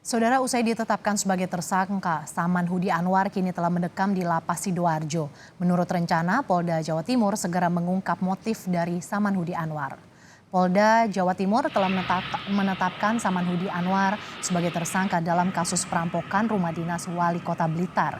Saudara, usai ditetapkan sebagai tersangka, Saman Hudi Anwar kini telah mendekam di Lapas Sidoarjo. Menurut rencana, Polda Jawa Timur segera mengungkap motif dari Saman Hudi Anwar. Polda Jawa Timur telah menetapkan Saman Hudi Anwar sebagai tersangka dalam kasus perampokan rumah dinas Wali Kota Blitar.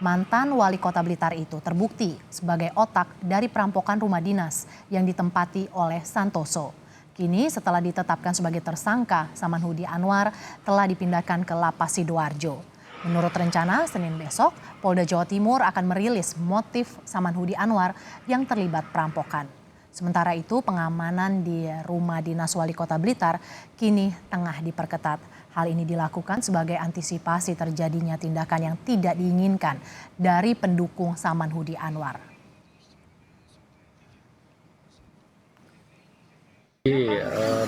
Mantan Wali Kota Blitar itu terbukti sebagai otak dari perampokan rumah dinas yang ditempati oleh Santoso. Kini setelah ditetapkan sebagai tersangka, Saman Hudi Anwar telah dipindahkan ke Lapas Sidoarjo. Menurut rencana, Senin besok, Polda Jawa Timur akan merilis motif Saman Hudi Anwar yang terlibat perampokan. Sementara itu, pengamanan di rumah dinas Wali Kota Blitar kini tengah diperketat. Hal ini dilakukan sebagai antisipasi terjadinya tindakan yang tidak diinginkan dari pendukung Saman Hudi Anwar.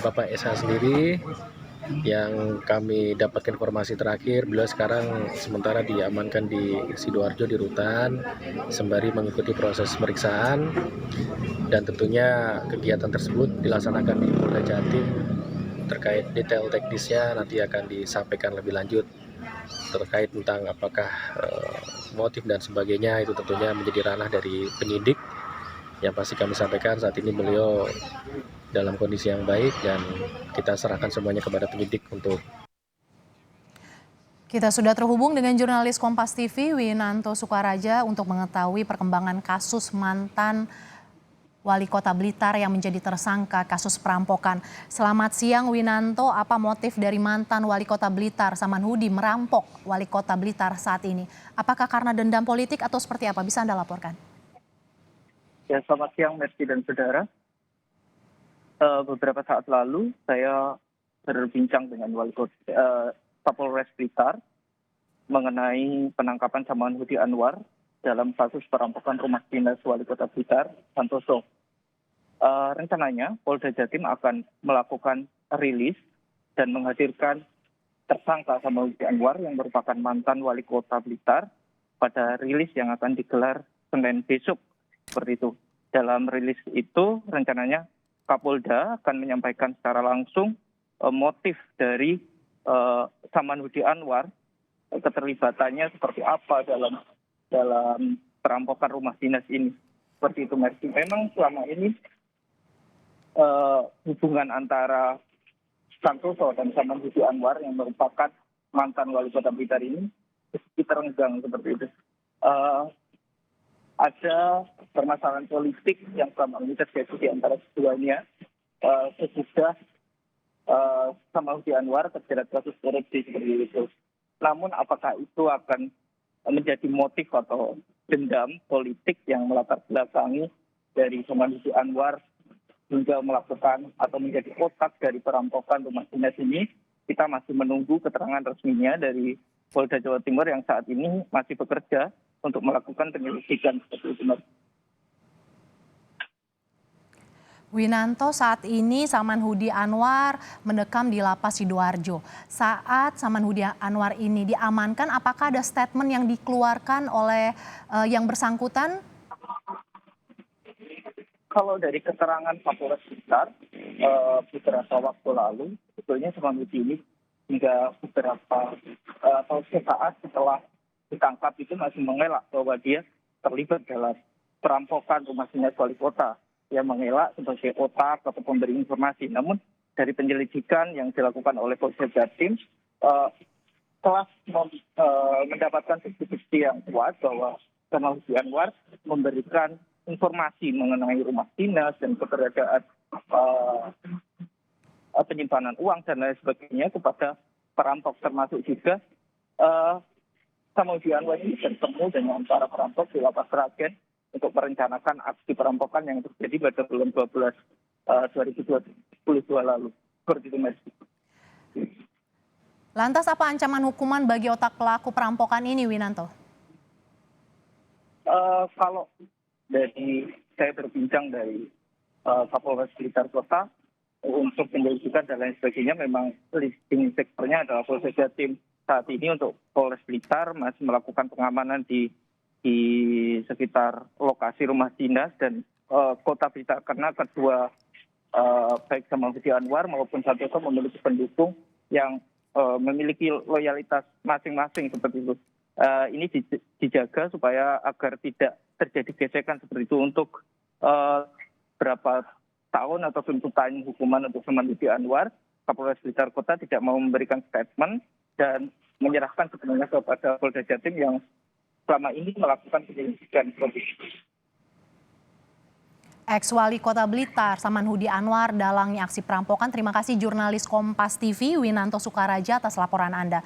Bapak SH sendiri yang kami dapatkan informasi terakhir, beliau sekarang sementara diamankan di Sidoarjo di Rutan sembari mengikuti proses pemeriksaan, dan tentunya kegiatan tersebut dilaksanakan di Polda Jatim. Terkait detail teknisnya nanti akan disampaikan lebih lanjut terkait tentang apakah motif dan sebagainya, itu tentunya menjadi ranah dari penyidik. Yang pasti kami sampaikan saat ini beliau dalam kondisi yang baik dan kita serahkan semuanya kepada penyidik untuk. Kita sudah terhubung dengan jurnalis Kompas TV Winanto Sukaraja untuk mengetahui perkembangan kasus mantan Wali Kota Blitar yang menjadi tersangka kasus perampokan. Selamat siang Winanto, apa motif dari mantan Wali Kota Blitar Saman Hudi merampok Wali Kota Blitar saat ini? Apakah karena dendam politik atau seperti apa? Bisa Anda laporkan? Ya, selamat siang Mercy dan saudara. Beberapa saat lalu saya berbincang dengan Kapolres Blitar mengenai penangkapan Saman Hudi Anwar dalam kasus perampokan rumah dinas Wali Kota Blitar, Santoso. Rencananya Polda Jatim akan melakukan rilis dan menghadirkan tersangka Saman Hudi Anwar yang merupakan mantan Wali Kota Blitar pada rilis yang akan digelar Senin besok. Seperti itu. Dalam rilis itu rencananya Kapolda akan menyampaikan secara langsung motif dari Saman Hudi Anwar, keterlibatannya seperti apa dalam perampokan rumah dinas ini. Seperti itu, Mercy. Memang selama ini hubungan antara Santoso dan Saman Hudi Anwar yang merupakan mantan Wali Kota Blitar ini sedikit renggang seperti itu. Ada permasalahan politik yang selama ini terjadi di antara keduanya sesudah Saman Hudi Anwar terjerat kasus korupsi seperti itu. Namun apakah itu akan menjadi motif atau dendam politik yang melatar belakangi dari Saman Hudi Anwar hingga melakukan atau menjadi otak dari perampokan rumah dinas ini? Kita masih menunggu keterangan resminya dari Polda Jawa Timur yang saat ini masih bekerja untuk melakukan penyelidikan seperti itu. Winanto, saat ini Saman Hudi Anwar mendekam di Lapas Sidoarjo. Saat Saman Hudi Anwar ini diamankan, apakah ada statement yang dikeluarkan oleh yang bersangkutan? Kalau dari keterangan Kapolres Blitar beberapa waktu lalu, sebetulnya Saman Hudi ini hingga beberapa atau sesaat setelah ditangkap itu masih mengelak bahwa dia terlibat dalam perampokan rumah dinas Wali Kota. Yang mengelak sebagai otak atau pemberi informasi. Namun dari penyelidikan yang dilakukan oleh Polda Jatim telah mendapatkan bukti yang kuat bahwa Saman Hudi Anwar memberikan informasi mengenai rumah dinas dan keberadaan penyimpanan uang dan lain sebagainya kepada perampok, termasuk juga Saman Hudi Anwar ini bertemu dengan para perampok di Lapas Sragen untuk merencanakan aksi perampokan yang terjadi pada bulan 12 2022 lalu. Seperti itu, Mas. Lantas apa ancaman hukuman bagi otak pelaku perampokan ini, Winanto? Kalau dari saya berbincang dari Kapolres Blitar Kota untuk penyelidikan dan lain sebagainya, memang leading sektornya adalah Polda Jatim. Saat ini untuk Polres Blitar masih melakukan pengamanan di sekitar lokasi rumah dinas dan Kota Blitar, karena kedua baik Saman Hudi Anwar maupun Santoso memiliki pendukung yang memiliki loyalitas masing-masing seperti itu. Ini dijaga supaya agar tidak terjadi gesekan seperti itu untuk berapa tahun atau tuntutan hukuman untuk Samanhudi Anwar. Kapolres Blitar Kota tidak mau memberikan statement dan menyerahkan sepenuhnya kepada Polda Jatim yang selama ini melakukan penyelidikan. Ex-Wali Kota Blitar, Samanhudi Anwar, dalangi aksi perampokan. Terima kasih jurnalis Kompas TV, Winanto Sukaraja atas laporan Anda.